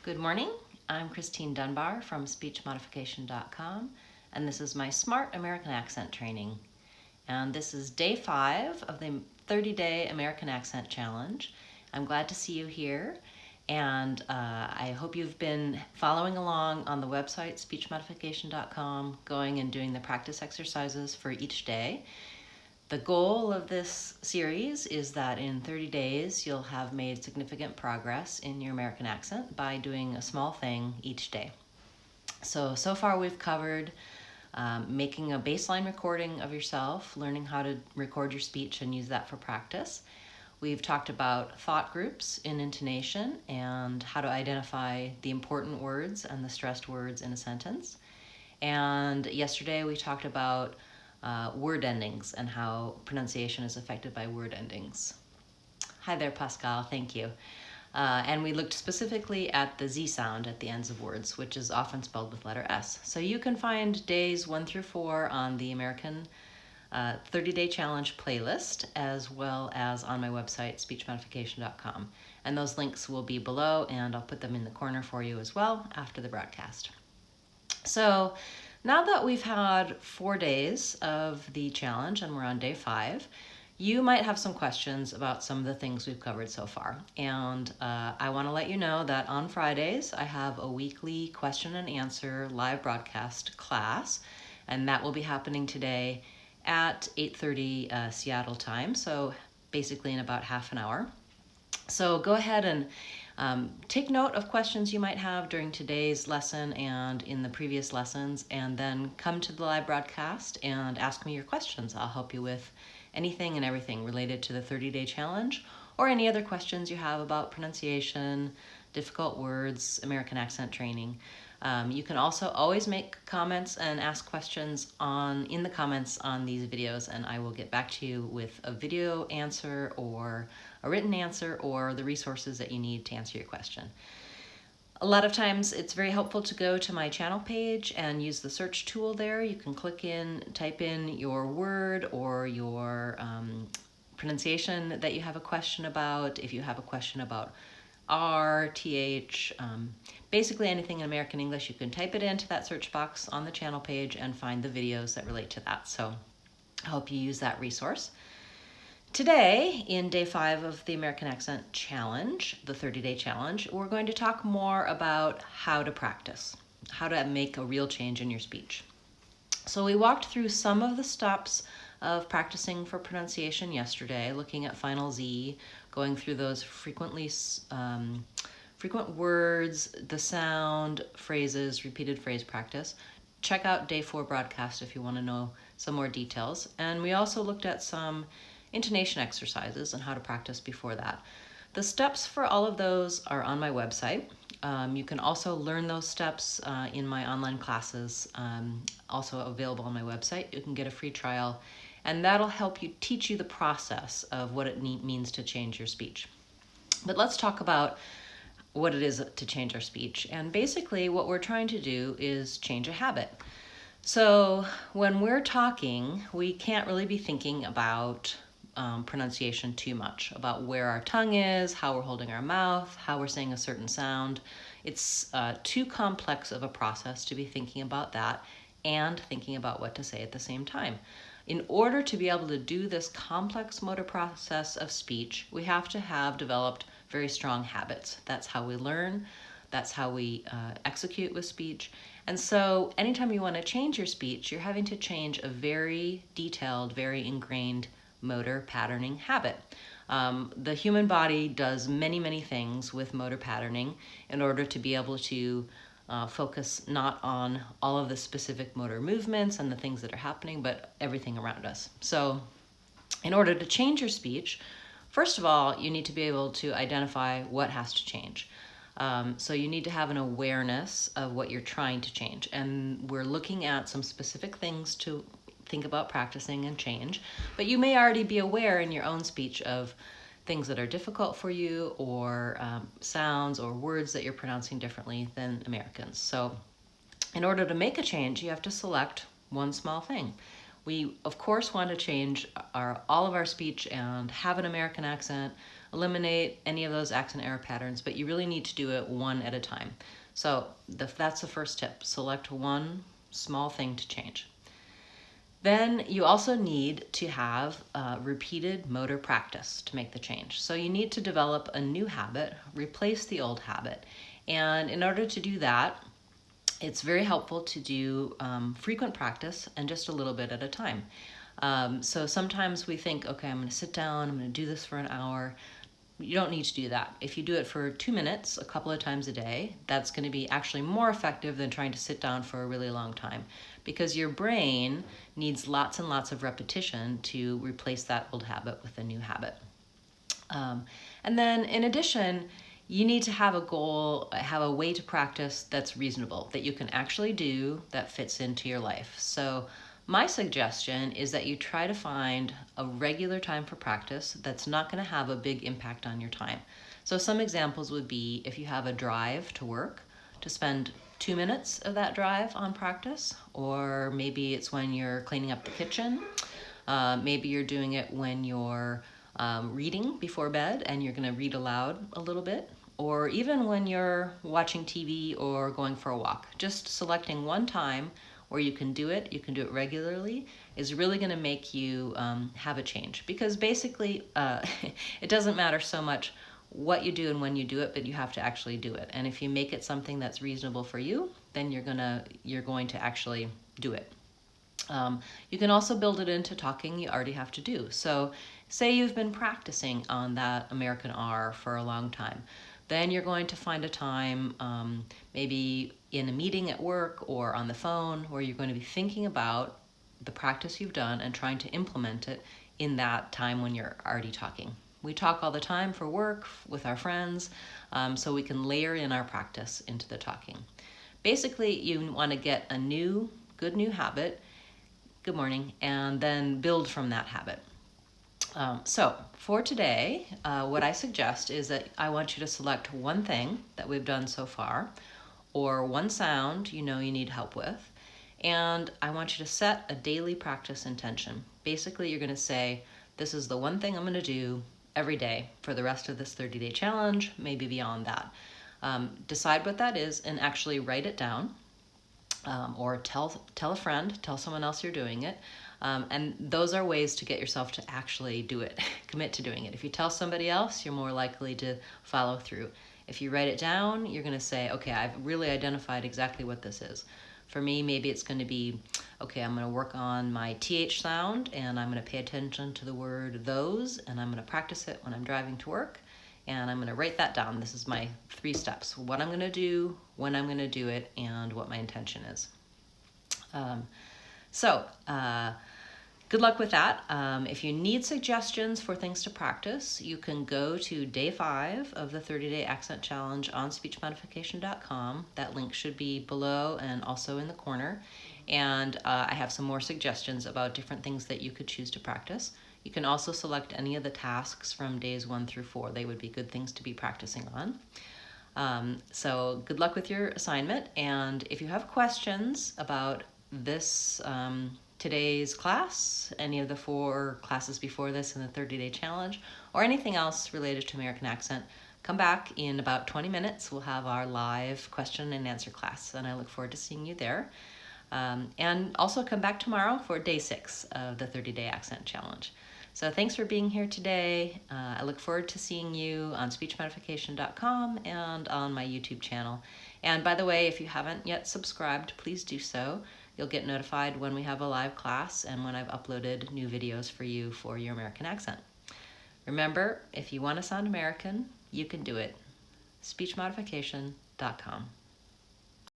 Good morning. I'm Christine Dunbar from speechmodification.com, and this is my Smart American Accent training. And this is day 5 of the 30-day American Accent Challenge. I'm glad to see you here, and I hope you've been following along on the website speechmodification.com, going and doing the practice exercises for each day. The goal of this series is that in 30 days you'll have made significant progress in your American accent by doing a small thing each day. So far we've covered making a baseline recording of yourself, learning how to record your speech and use that for practice. We've talked about thought groups in intonation and how to identify the important words and the stressed words in a sentence. And yesterday we talked about word endings and how pronunciation is affected by word endings. Hi there, Pascal, thank you. And we looked specifically at the Z sound at the ends of words, which is often spelled with letter S. So you can find days 1 through 4 on the American 30-Day Challenge playlist, as well as on my website, speechmodification.com. And those links will be below, and I'll put them in the corner for you as well after the broadcast. So now that we've had 4 days of the challenge and we're on day 5, you might have some questions about some of the things we've covered so far. And I want to let you know that on Fridays, I have a weekly question and answer live broadcast class, and that will be happening today at 8:30 Seattle time, so basically in about half an hour. So go ahead and take note of questions you might have during today's lesson and in the previous lessons, and then come to the live broadcast and ask me your questions. I'll help you with anything and everything related to the 30-day challenge, or any other questions you have about pronunciation, difficult words, American accent training. You can also always make comments and ask questions in the comments on these videos, and I will get back to you with a video answer or a written answer or the resources that you need to answer your question. A lot of times it's very helpful to go to my channel page and use the search tool there. You can type in your word or your pronunciation that you have a question about. If you have a question about R, TH, basically anything in American English, you can type it into that search box on the channel page and find the videos that relate to that. So I hope you use that resource. Today, in day 5 of the American Accent Challenge, the 30-day challenge, we're going to talk more about how to practice, how to make a real change in your speech. So we walked through some of the steps of practicing for pronunciation yesterday, looking at final Z, going through those frequent words, the sound, phrases, repeated phrase practice. Check out day 4 broadcast if you want to know some more details. And we also looked at some intonation exercises and how to practice before that. The steps for all of those are on my website. You can also learn those steps in my online classes, also available on my website. You can get a free trial, and that'll help you teach you the process of what it means to change your speech. But let's talk about what it is to change our speech. And basically what we're trying to do is change a habit. So when we're talking, we can't really be thinking about pronunciation too much, about where our tongue is, how we're holding our mouth, how we're saying a certain sound. It's too complex of a process to be thinking about that and thinking about what to say at the same time. In order to be able to do this complex motor process of speech, we have to have developed very strong habits. That's how we learn. That's how we execute with speech. And so anytime you want to change your speech, you're having to change a very detailed, very ingrained motor patterning habit. The human body does many, many things with motor patterning in order to be able to focus not on all of the specific motor movements and the things that are happening, but everything around us. So in order to change your speech, first of all, you need to be able to identify what has to change. So you need to have an awareness of what you're trying to change. And we're looking at some specific things to think about practicing and change, but you may already be aware in your own speech of things that are difficult for you, or sounds or words that you're pronouncing differently than Americans. So in order to make a change, you have to select one small thing. We, of course, want to change all of our speech and have an American accent eliminate any of those accent error patterns, but you really need to do it one at a time. So that's the first tip. Select one small thing to change. Then you also need to have repeated motor practice to make the change. So you need to develop a new habit, replace the old habit. And in order to do that, it's very helpful to do frequent practice and just a little bit at a time. So sometimes we think, okay, I'm going to sit down, I'm going to do this for an hour. You don't need to do that. If you do it for 2 minutes, a couple of times a day, that's going to be actually more effective than trying to sit down for a really long time, because your brain needs lots and lots of repetition to replace that old habit with a new habit. And then in addition, you need to have a goal, have a way to practice that's reasonable, that you can actually do, that fits into your life. So my suggestion is that you try to find a regular time for practice that's not going to have a big impact on your time. So some examples would be if you have a drive to work, to spend 2 minutes of that drive on practice, or maybe it's when you're cleaning up the kitchen. Maybe you're doing it when you're reading before bed and you're going to read aloud a little bit, or even when you're watching TV or going for a walk. Just selecting one time where you can do it regularly, is really going to make you have a change. Because basically, it doesn't matter so much what you do and when you do it, but you have to actually do it. And if you make it something that's reasonable for you, then you're going to actually do it. You can also build it into talking you already have to do. So say you've been practicing on that American R for a long time. Then you're going to find a time, maybe in a meeting at work or on the phone, where you're going to be thinking about the practice you've done and trying to implement it in that time when you're already talking. We talk all the time for work, with our friends, so we can layer in our practice into the talking. Basically, you want to get a good new habit, good morning, and then build from that habit. So for today, what I suggest is that I want you to select one thing that we've done so far, or one sound you know you need help with, and I want you to set a daily practice intention. Basically, you're going to say, this is the one thing I'm going to do every day for the rest of this 30-day challenge, maybe beyond that. Decide what that is and actually write it down, or tell a friend, tell someone else you're doing it. And those are ways to get yourself to actually do it, commit to doing it. If you tell somebody else, you're more likely to follow through. If you write it down, you're going to say, okay, I've really identified exactly what this is. For me, maybe it's going to be, okay, I'm going to work on my TH sound, and I'm going to pay attention to the word those, and I'm going to practice it when I'm driving to work, and I'm going to write that down. This is my 3 steps: what I'm going to do, when I'm going to do it, and what my intention is. Good luck with that. If you need suggestions for things to practice, you can go to day 5 of the 30-day accent challenge on speechmodification.com. That link should be below and also in the corner. And I have some more suggestions about different things that you could choose to practice. You can also select any of the tasks from days 1 through 4. They would be good things to be practicing on. So good luck with your assignment. And if you have questions about this today's class, any of the 4 classes before this in the 30-day challenge, or anything else related to American accent, come back in about 20 minutes. We'll have our live question and answer class, and I look forward to seeing you there. And also come back tomorrow for day 6 of the 30-day accent challenge. So thanks for being here today. I look forward to seeing you on speechmodification.com and on my YouTube channel. And by the way, if you haven't yet subscribed, please do so. You'll get notified when we have a live class and when I've uploaded new videos for you for your American accent. Remember, if you want to sound American, you can do it. speechmodification.com.